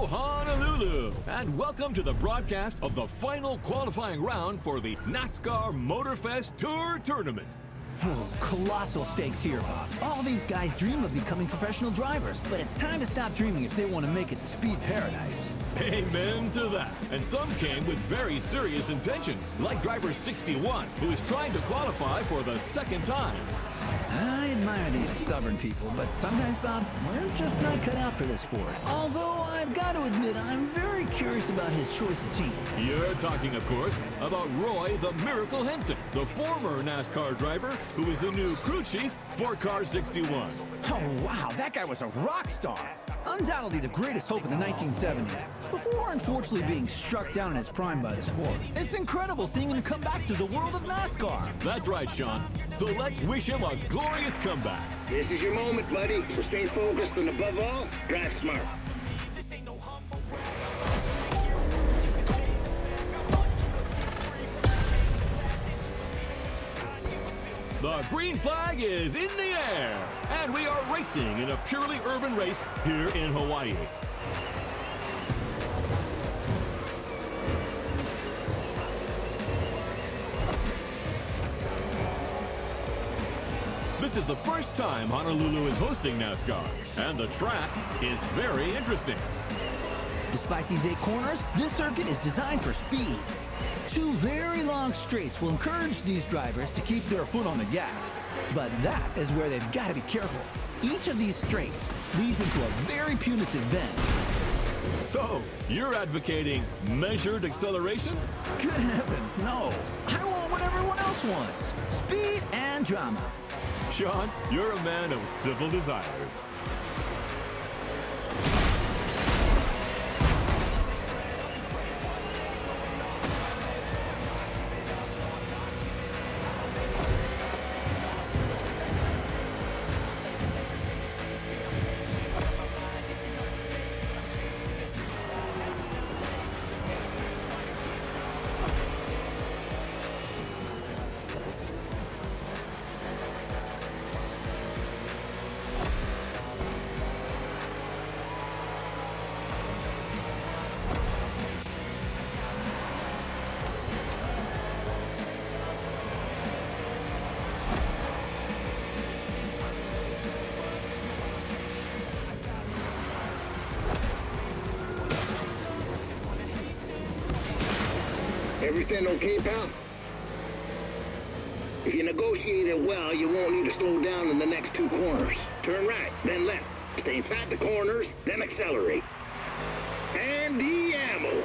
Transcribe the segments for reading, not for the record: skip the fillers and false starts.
Hello, Honolulu, and welcome to the broadcast of the final qualifying round for the NASCAR Motorfest Tour Tournament. Oh, colossal stakes here, Bob. All these guys dream of becoming professional drivers, but it's time to stop dreaming if they want to make it to Speed Paradise. Amen to that. And some came with very serious intentions, like driver 61, who is trying to qualify for the second time. I admire these stubborn people, but sometimes, Bob, we're just not cut out for this sport. Although I've got to admit, I'm very curious about his choice of team. You're talking, of course, about Roy the Miracle Henson, the former NASCAR driver who is the new crew chief for Car 61. Oh, wow, that guy was a rock star. Undoubtedly the greatest hope in the 1970s, before unfortunately being struck down in his prime by the sport. It's incredible seeing him come back to the world of NASCAR. That's right, Sean. So let's wish him a glorious comeback. This is your moment, buddy. So stay focused and above all, drive smart. The green flag is in the air, and we are racing in a purely urban race here in Hawaii. This is the first time Honolulu is hosting NASCAR, and the track is very interesting. Despite these 8 corners, this circuit is designed for speed. 2 very long straights will encourage these drivers to keep their foot on the gas. But that is where they've got to be careful. Each of these straights leads into a very punitive bend. So, you're advocating measured acceleration? Good heavens, no. I want what everyone else wants. Speed and drama. Sean, you're a man of civil desires. Everything okay, pal? If you negotiate it well, you won't need to slow down in the next 2 corners. Turn right, then left. Stay inside the corners, then accelerate. And the ammo.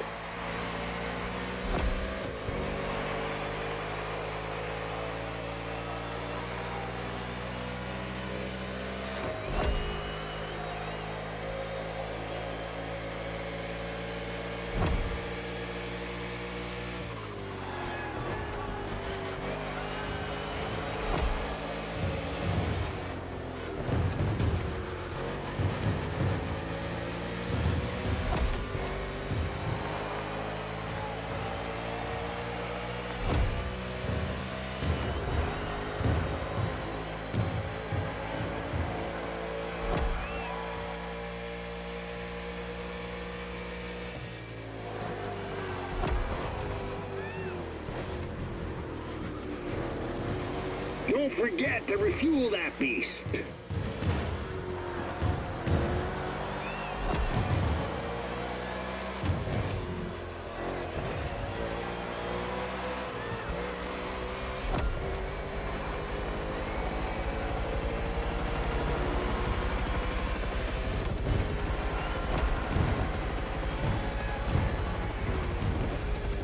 Don't forget to refuel that beast.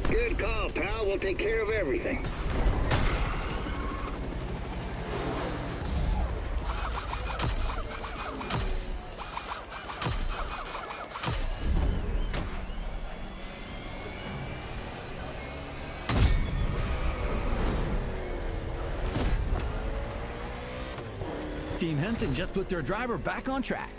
Good call, pal. We'll take care of everything. Team Henson just put their driver back on track.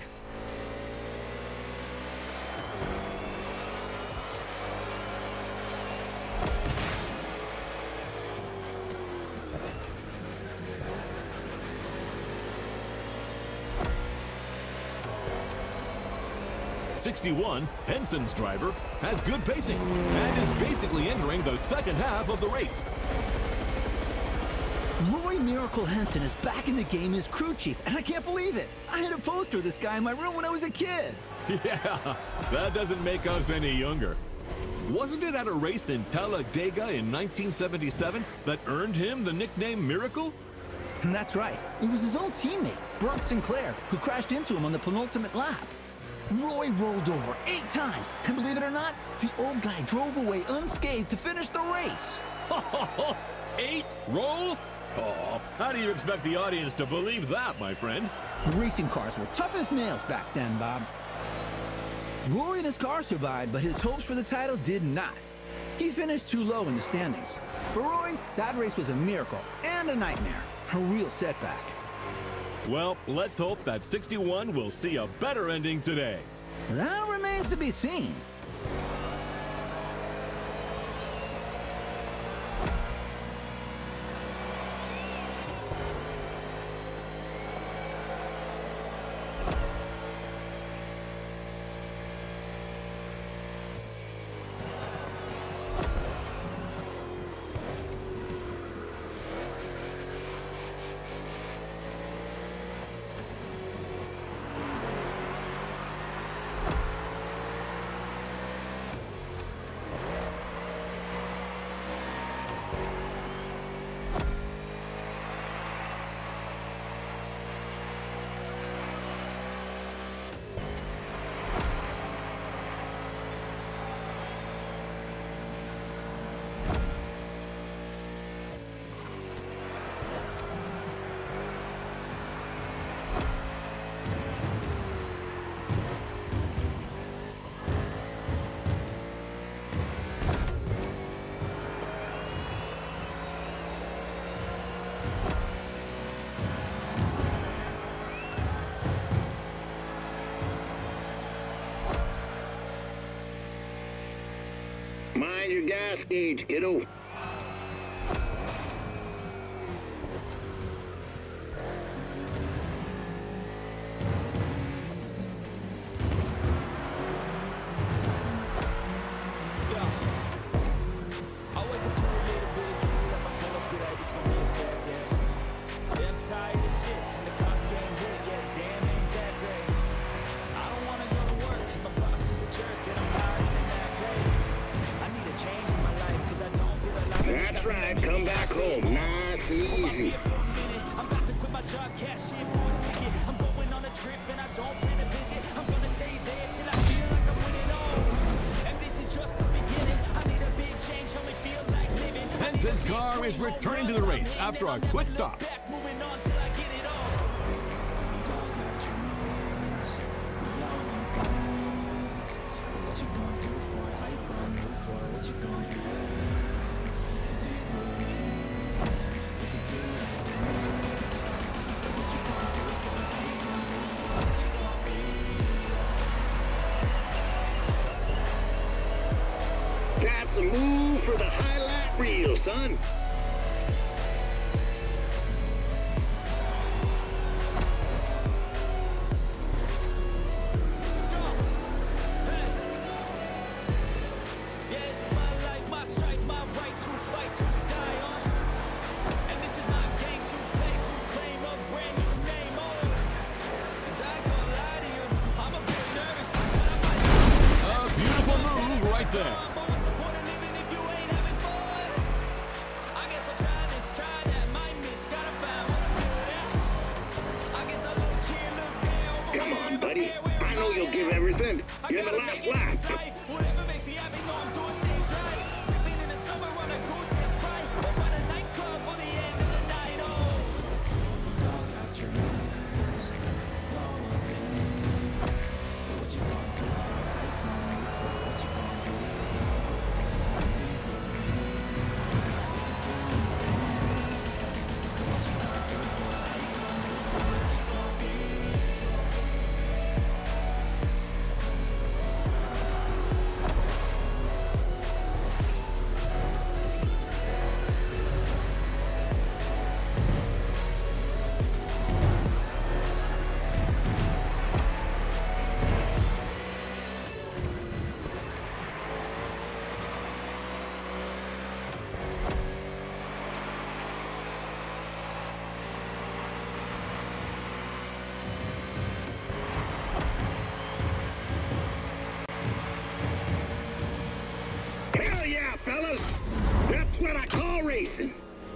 61, Henson's driver, has good pacing and is basically entering the second half of the race. Roy Miracle Henson is back in the game as crew chief, and I can't believe it. I had a poster of this guy in my room when I was a kid. Yeah, that doesn't make us any younger. Wasn't it at a race in Talladega in 1977 that earned him the nickname Miracle? And that's right. It was his old teammate, Burt Sinclair, who crashed into him on the penultimate lap. Roy rolled over 8 times, and believe it or not, the old guy drove away unscathed to finish the race. 8 rolls? Oh, how do you expect the audience to believe that, my friend? Racing cars were tough as nails back then, Bob. Roy and his car survived, but his hopes for the title did not. He finished too low in the standings. For Roy, that race was a miracle and a nightmare. A real setback. Well, let's hope that 61 will see a better ending today. That remains to be seen. Mind your gas gauge, kiddo. That's right, come back home, nice and easy. I'm about to quit my job, cash in for a ticket. I'm going on a trip and I don't plan to visit. I'm gonna stay there till I feel like I'm winning all. And this is just the beginning. I need a big change, help me feel like living. Henson's car is returning to the race after a quick stop. Moving on till I get it all. What you gonna do for it? How you gonna move for it? What you gonna do? That's a move for the highlight reel, son. There. Come on, buddy. I know you'll give everything. You're in the last lap.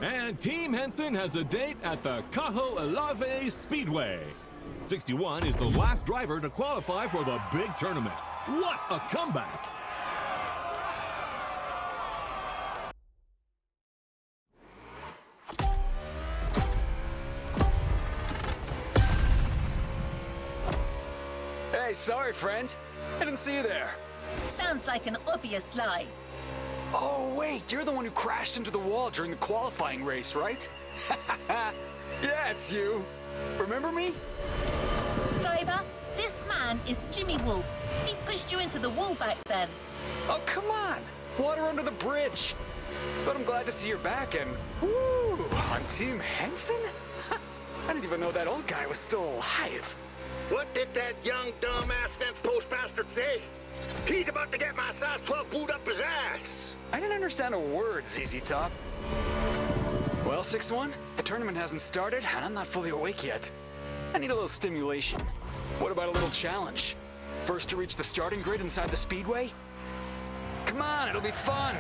And Team Henson has a date at the Cajo Alave Speedway. 61 is the last driver to qualify for the big tournament. What a comeback! Hey, sorry, friend. I didn't see you there. Sounds like an obvious lie. Oh, wait, you're the one who crashed into the wall during the qualifying race, right? Yeah, it's you. Remember me? Driver, this man is Jimmy Wolf. He pushed you into the wall back then. Oh, come on. Water under the bridge. But I'm glad to see you're back and... Woo! On Team Henson? I didn't even know that old guy was still alive. What did that young dumbass fence post bastard say? He's about to get my size 12 boot up his ass. I didn't understand a word, ZZ Top. Well, 6-1, the tournament hasn't started, and I'm not fully awake yet. I need a little stimulation. What about a little challenge? First to reach the starting grid inside the speedway? Come on, it'll be fun.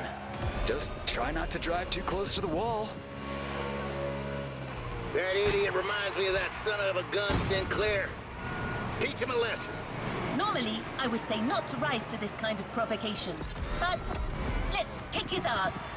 Just try not to drive too close to the wall. That idiot reminds me of that son of a gun Sinclair. Teach him a lesson. Normally, I would say not to rise to this kind of provocation. But let's kick his ass.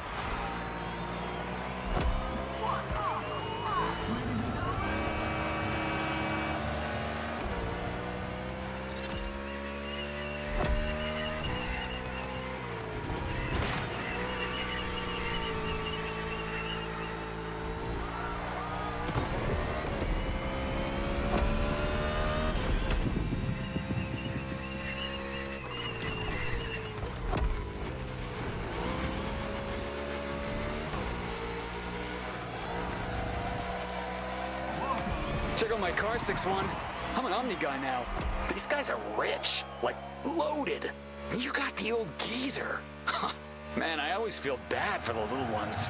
Check out my car, 6-1. I'm an Omni guy now. These guys are rich, like loaded. You got the old geezer. Man, I always feel bad for the little ones.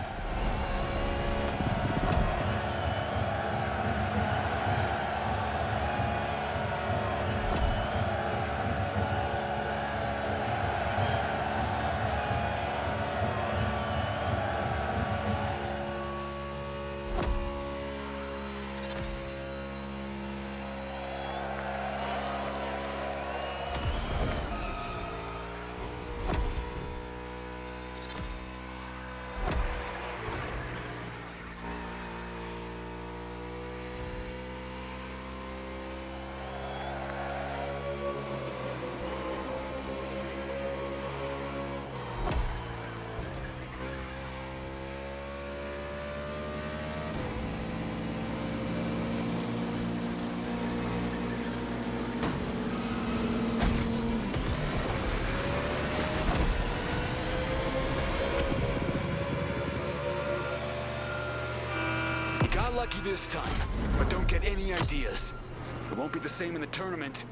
Got lucky this time, but don't get any ideas. It won't be the same in the tournament.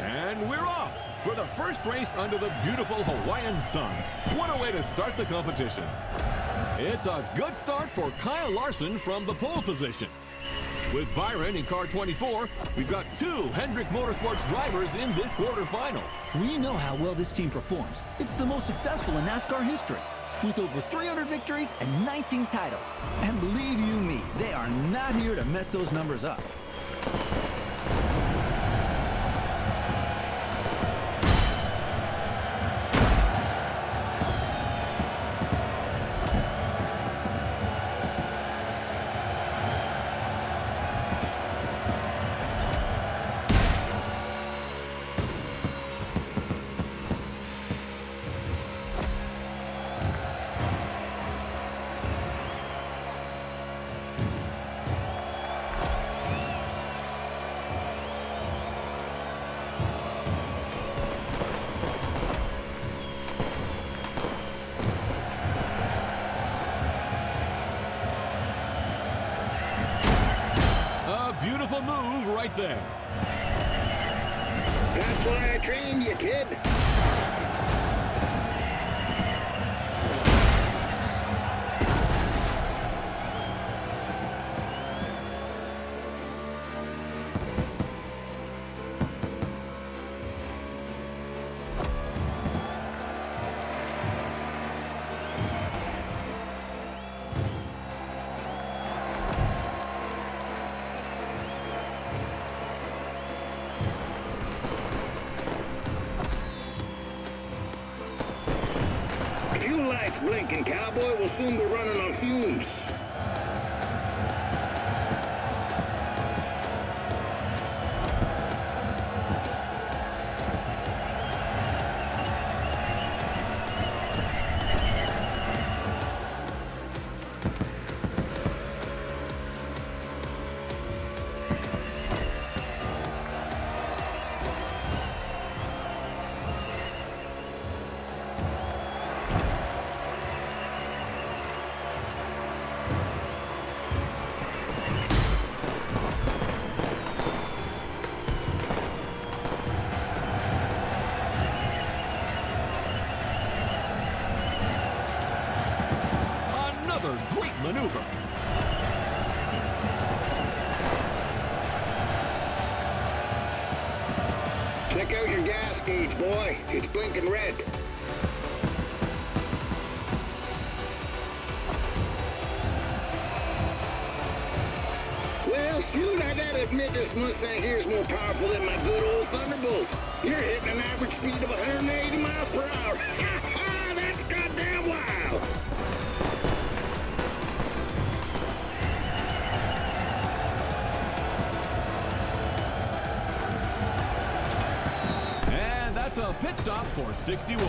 And we're off for the first race under the beautiful Hawaiian sun. What a way to start the competition. It's a good start for Kyle Larson from the pole position. With Byron in car 24, we've got two Hendrick Motorsports drivers in this quarterfinal. We know how well this team performs. It's the most successful in NASCAR history, with over 300 victories and 19 titles. And believe you me, they are not here to mess those numbers up. Beautiful move right there. That's why I trained you, kid. blinking, cowboy. We'll soon be running on fumes. Another great maneuver. Check out your gas gauge, boy. It's blinking red. Well, shoot, I gotta admit this Mustang here is more powerful than my good old Thunderbolt. You're hitting an average speed of 180 miles per hour. That's goddamn wild. And that's a pit stop for 61.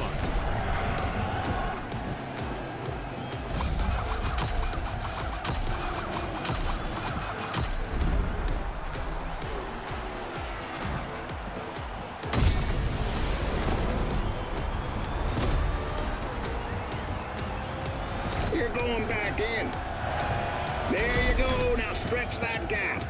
You're going back in. There you go. Now stretch that gap.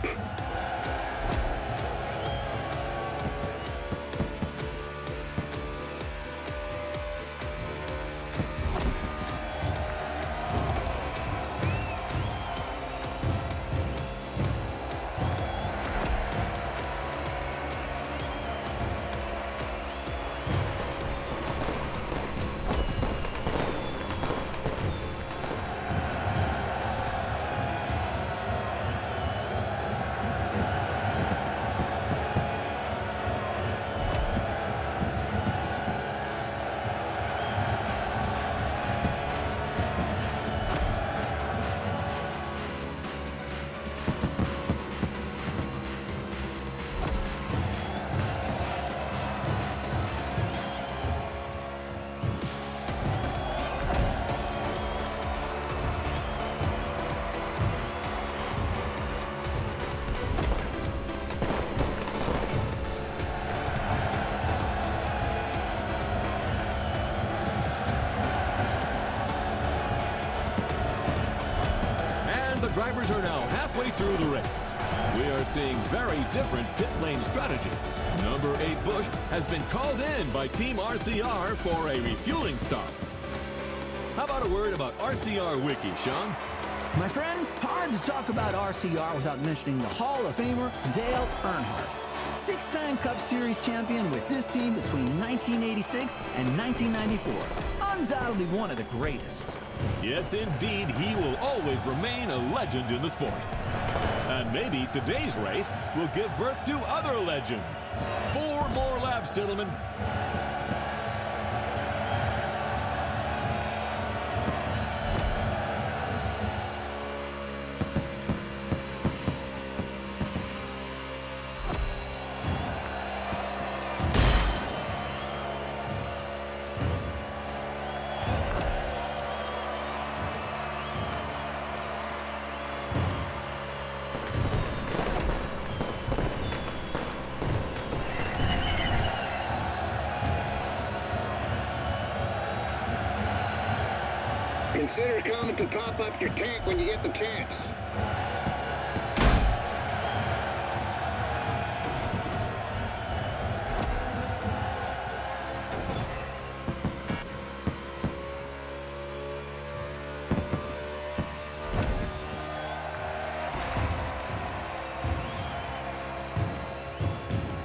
The drivers are now halfway through the race. We are seeing very different pit lane strategies. Number 8 Bush has been called in by Team RCR for a refueling stop. How about a word about RCR Wiki, Sean? My friend, hard to talk about RCR without mentioning the Hall of Famer Dale Earnhardt. 6-time Cup Series champion with this team between 1986 and 1994. Undoubtedly one of the greatest. Yes, indeed, he will always remain a legend in the sport. And maybe today's race will give birth to other legends. 4 more laps, gentlemen. Consider coming to top up your tank when you get the chance.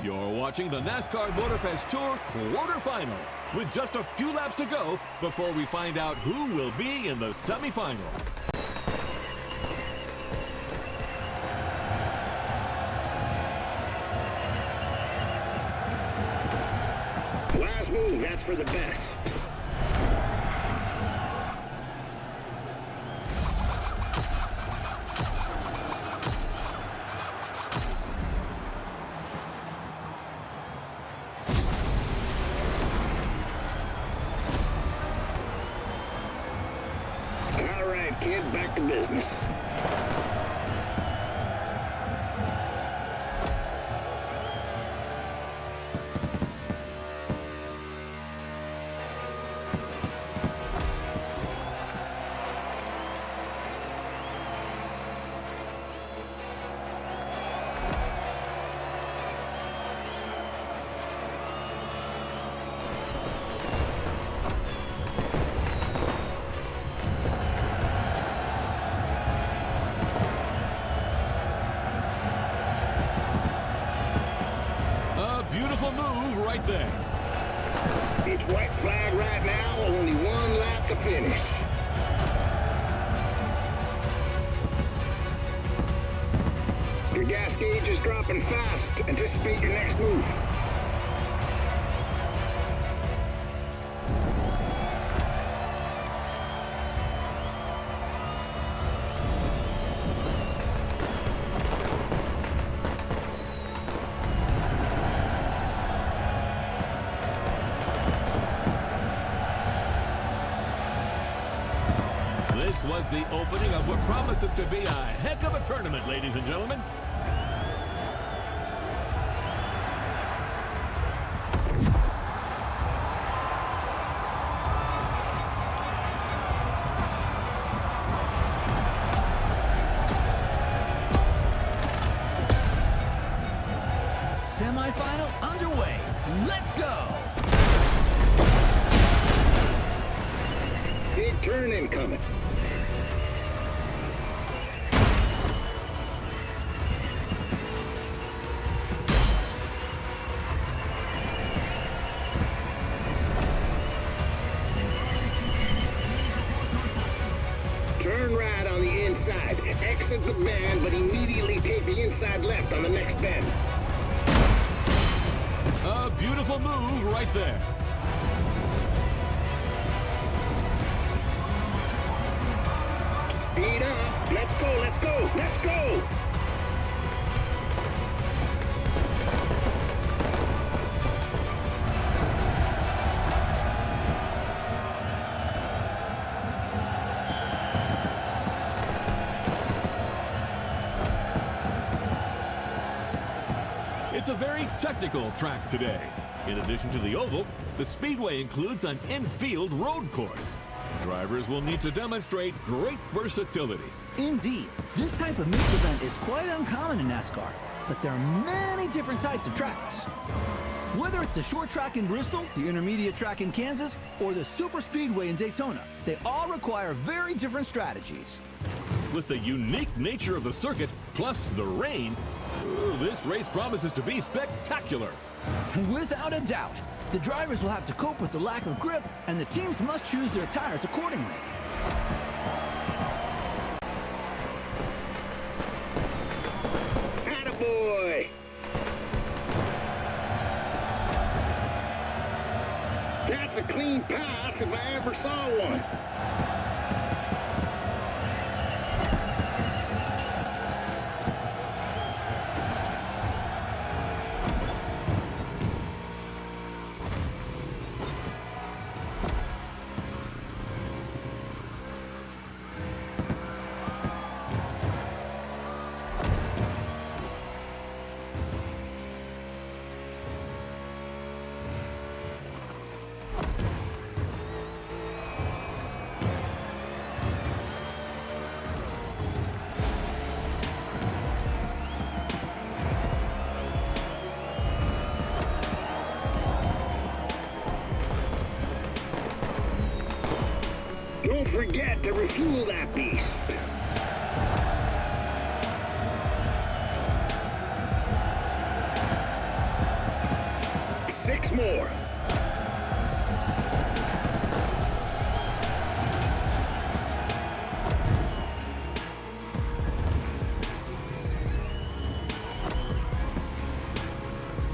You're watching the NASCAR Motorfest Tour quarterfinal with just a few laps to go before we find out who will be in the semifinal. Last move, that's for the best. kid, back to business. Beautiful move right there. It's white flag right now, only one lap to finish. Your gas gauge is dropping fast. Anticipate your next move. This was the opening of what promises to be a heck of a tournament, ladies and gentlemen. Semi-final underway. Let's go! Big turn incoming. Turn right on the inside. Exit the bend, but immediately take the inside left on the next bend. A beautiful move right there. Speed up. Let's go, let's go, let's go! It's a very technical track today. In addition to the oval, the speedway includes an infield road course. Drivers will need to demonstrate great versatility. Indeed, this type of mixed event is quite uncommon in NASCAR, but there are many different types of tracks. Whether it's the short track in Bristol, the intermediate track in Kansas, or the super speedway in Daytona, they all require very different strategies. With the unique nature of the circuit, plus the rain, this race promises to be spectacular. Without a doubt, the drivers will have to cope with the lack of grip, and the teams must choose their tires accordingly. Attaboy! That's a clean pass if I ever saw one. Don't forget to refuel that beast. Six more.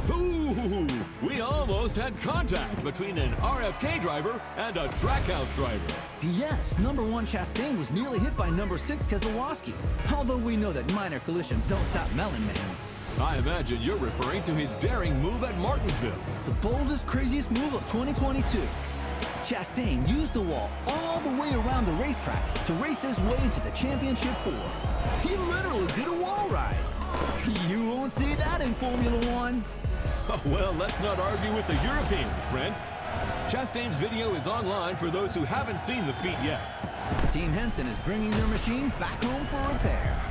Ooh, we almost had contact between an RFK driver and a Trackhouse driver. Yes, number 1 Chastain was nearly hit by number 6 Keselowski, although we know that minor collisions don't stop Melon Man. I imagine you're referring to his daring move at Martinsville. The boldest, craziest move of 2022. Chastain used the wall all the way around the racetrack to race his way into the championship 4. He literally did a wall ride. You won't see that in Formula One. Well, let's not argue with the Europeans, friend. Chastain's video is online for those who haven't seen the feat yet. Team Henson is bringing their machine back home for repair.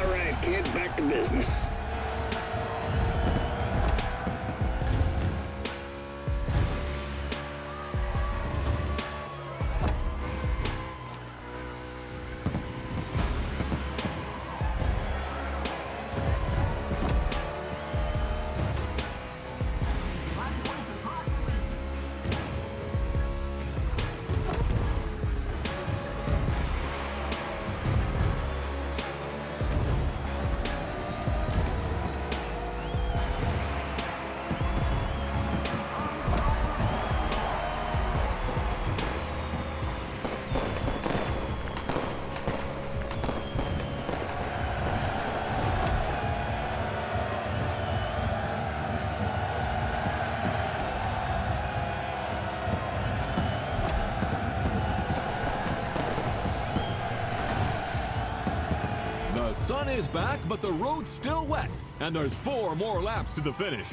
All right, kid, back to business. The sun is back, but the road's still wet, and there's 4 more laps to the finish.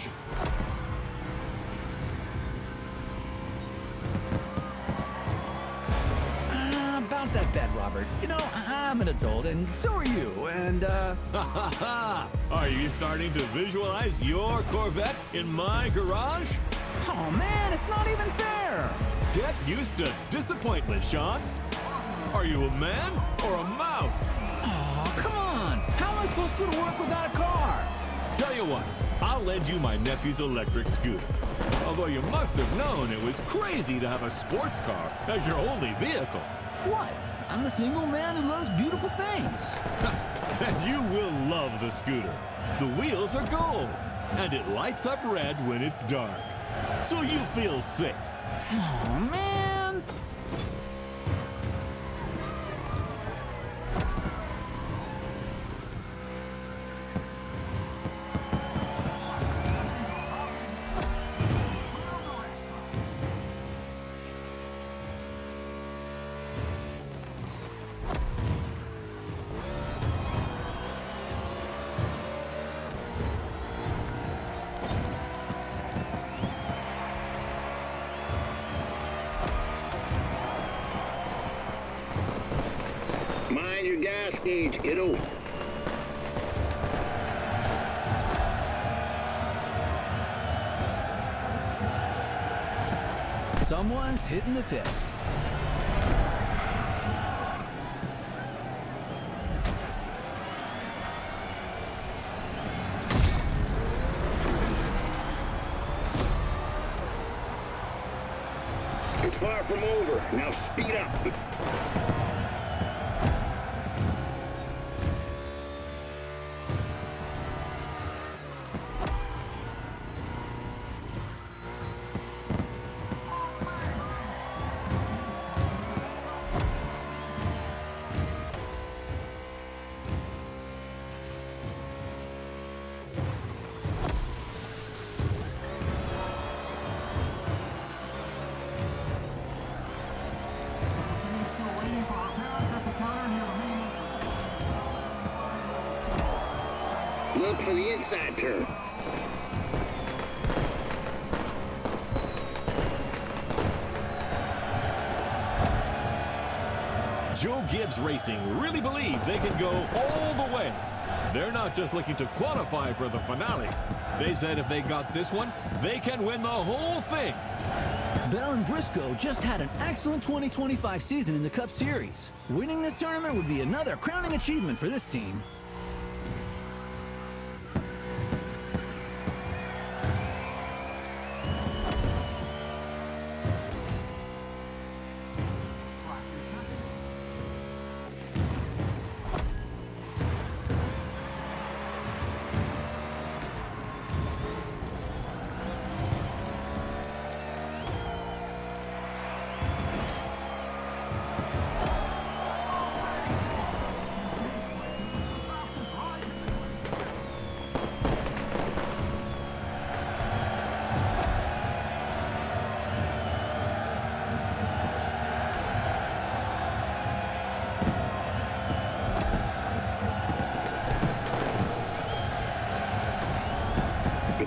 About that bet, Robert. You know, I'm an adult, and so are you, and, Ha ha ha! Are you starting to visualize your Corvette in my garage? Oh, man, it's not even fair. Get used to disappointment, Sean. Are you a man or a mouse? Oh, come on. How am I supposed to go to work without a car? Tell you what, I'll lend you my nephew's electric scooter. Although you must have known it was crazy to have a sports car as your only vehicle. What? I'm the single man who loves beautiful things. Then you will love the scooter. The wheels are gold, and it lights up red when it's dark. So you feel safe. Oh, man. Mind your gas gauge, kiddo. Someone's hitting the pit. It's far from over. Now speed up. Look for the inside turn. Joe Gibbs Racing really believe they can go all the way. They're not just looking to qualify for the finale. They said if they got this one, they can win the whole thing. Bell and Briscoe just had an excellent 2025 season in the Cup Series. Winning this tournament would be another crowning achievement for this team.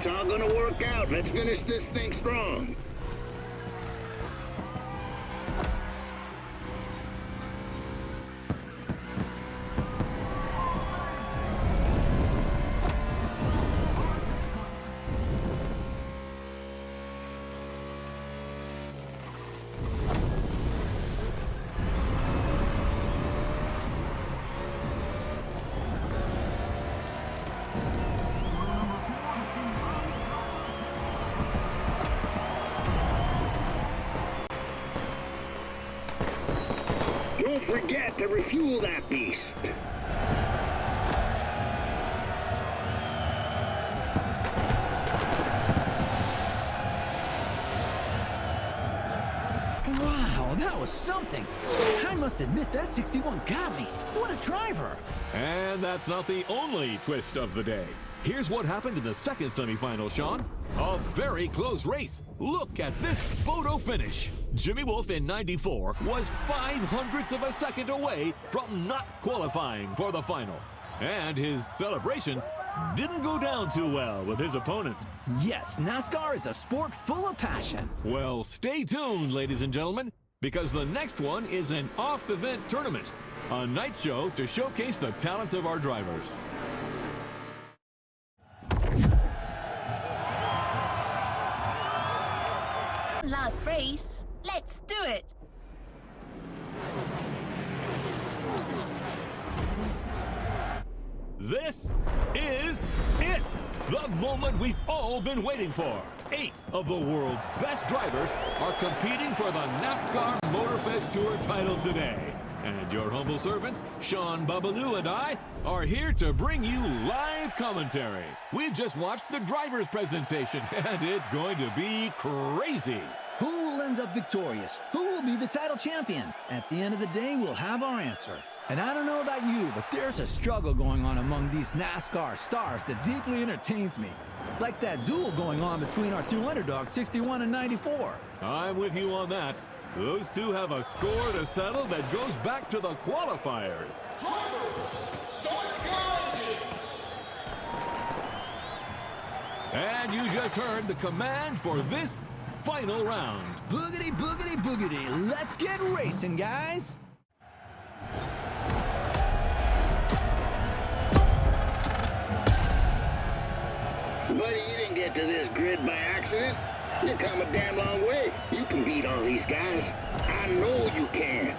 It's all gonna work out. Let's finish this thing strong. Don't forget to refuel that beast. Wow, that was something. I must admit that 61 got me. What a driver. And that's not the only twist of the day. Here's what happened in the second semifinal, Sean. A very close race. Look at this photo finish. Jimmy Wolf in 94 was 0.05 of a second away from not qualifying for the final. And his celebration didn't go down too well with his opponent. Yes, NASCAR is a sport full of passion. Well, stay tuned, ladies and gentlemen, because the next one is an off-event tournament, a night show to showcase the talents of our drivers. Last race. Let's do it. This is it! The moment we've all been waiting for. 8 of the world's best drivers are competing for the NASCAR Motorfest Tour title today. And your humble servants, Sean Babaloo and I, are here to bring you live commentary. We've just watched the driver's presentation, and it's going to be crazy. Who will end up victorious? Who will be the title champion? At the end of the day, we'll have our answer. And I don't know about you, but there's a struggle going on among these NASCAR stars that deeply entertains me. Like that duel going on between our two underdogs, 61 and 94. I'm with you on that. Those two have a score to settle that goes back to the qualifiers. And you just heard the command for this final round. Boogity, boogity, boogity. Let's get racing, guys. Buddy, you didn't get to this grid by accident. You come a damn long way. You can beat all these guys. I know you can.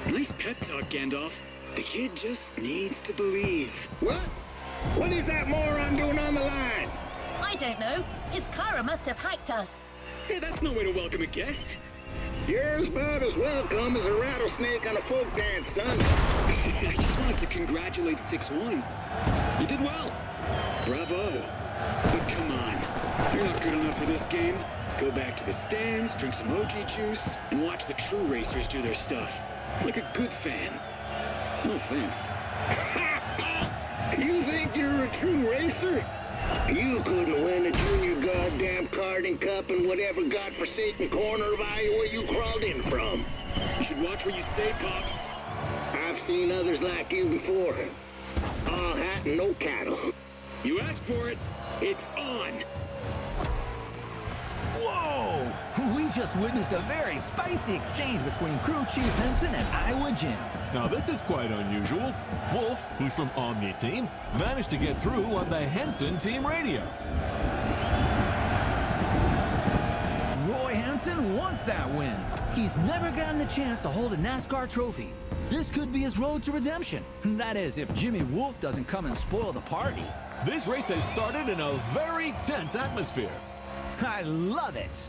Nice pep talk, Gandalf. The kid just needs to believe. What? What is that moron doing on the line? I don't know. His Kara must have hacked us. Hey, that's no way to welcome a guest. You're about as welcome as a rattlesnake on a folk dance, son. I just wanted to congratulate 6-1. You did well. Bravo. But come on. You're not good enough for this game. Go back to the stands, drink some OG juice, and watch the true racers do their stuff. Like a good fan. No offense. You think you're a true racer? You couldn't win the junior goddamn karting cup in whatever godforsaken corner of Iowa you crawled in from. You should watch what you say, Pops. I've seen others like you before. All hat and no cattle. You asked for it. It's on. Whoa! We just witnessed a very spicy exchange between Crew Chief Henson and Iowa Jim. Now this is quite unusual. Wolf, who's from Omni Team, managed to get through on the Henson team radio. Roy Henson wants that win. He's never gotten the chance to hold a NASCAR trophy. This could be his road to redemption. That is, if Jimmy Wolf doesn't come and spoil the party. This race has started in a very tense atmosphere. I love it.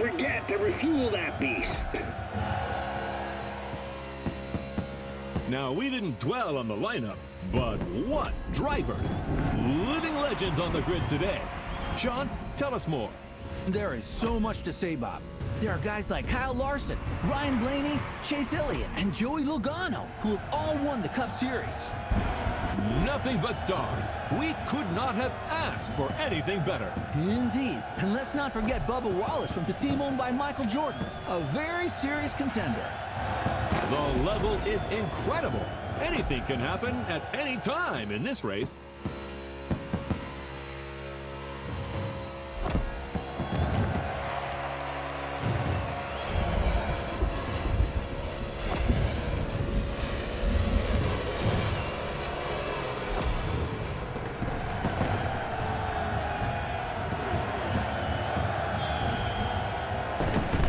forget to refuel that beast. Now, we didn't dwell on the lineup, but what drivers! Living legends on the grid today. Sean, tell us more. There is so much to say, Bob. There are guys like Kyle Larson, Ryan Blaney, Chase Elliott, and Joey Logano, who have all won the Cup Series. Nothing but stars. We could not have asked for anything better. Indeed. And let's not forget Bubba Wallace from the team owned by Michael Jordan, a very serious contender. The level is incredible. Anything can happen at any time in this race.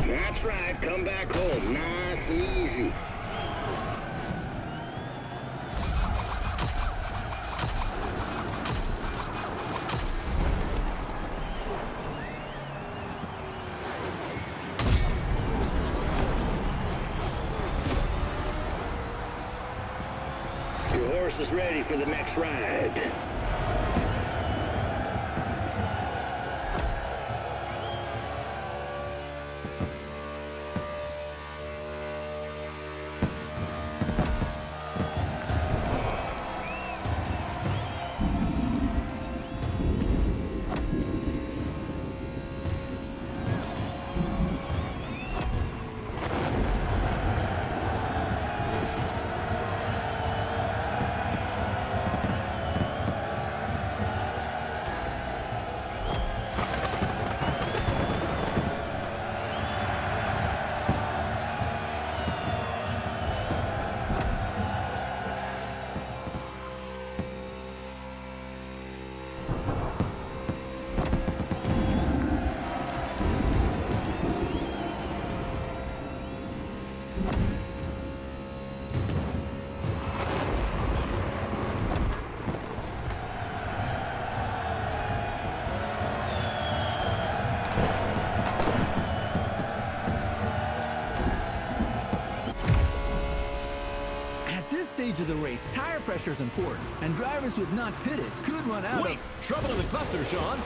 That's right, come back home nice and easy. Your horse is ready for the next ride. Stage of the race, tire pressure is important, and drivers who have not pitted could run out Wait, of... trouble in the cluster, Sean.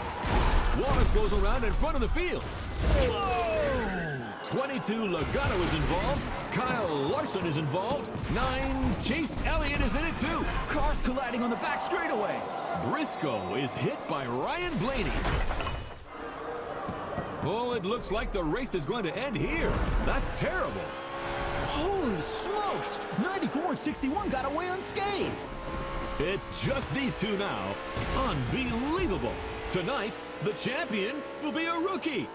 Wallace goes around in front of the field. Whoa! 22 Logano is involved. Kyle Larson is involved. 9 Chase Elliott is in it too. Cars colliding on the back straightaway. Briscoe is hit by Ryan Blaney. Oh, it looks like the race is going to end here. That's terrible. Holy smokes! 94 and 61 got away unscathed. It's just these two now. Unbelievable. Tonight, the champion will be a rookie.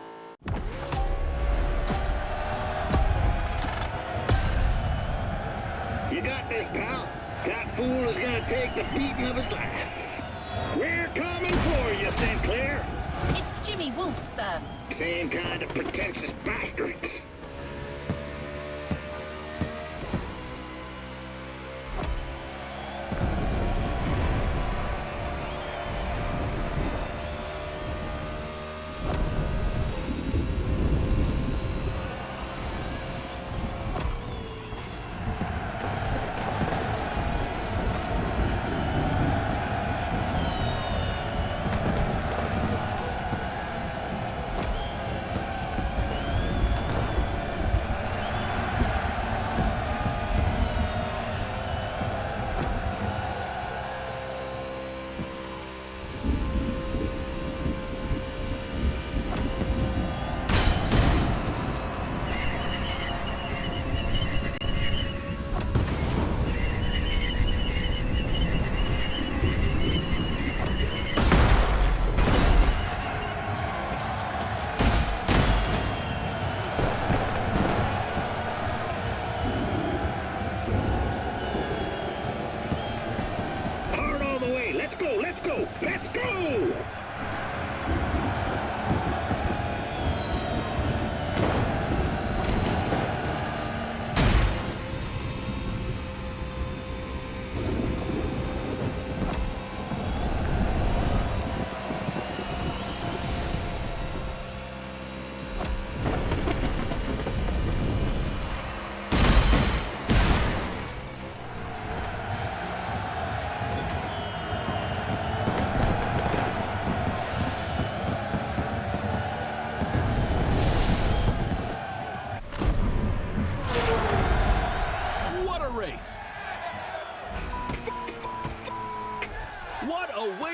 You got this, pal. That fool is gonna take the beating of his life. We're coming for you, Sinclair. It's Jimmy Wolf, sir. Same kind of pretentious bastards.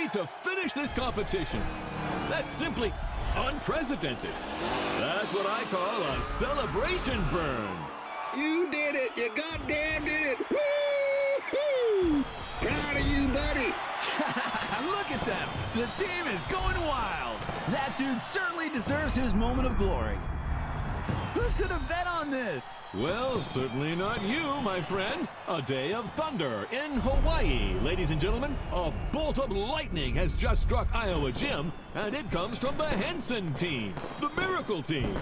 ready to finish this competition. That's simply unprecedented. That's what I call a celebration burn. You did it! You goddamn did it! Woo-hoo! Proud of you, buddy! Look at them! The team is going wild! That dude certainly deserves his moment of glory. Who could have bet on this? Well, certainly not you, my friend. A day of thunder in Hawaii, ladies and gentlemen. A bolt of lightning has just struck Iowa Gym, and it comes from the Henson team, the Miracle team.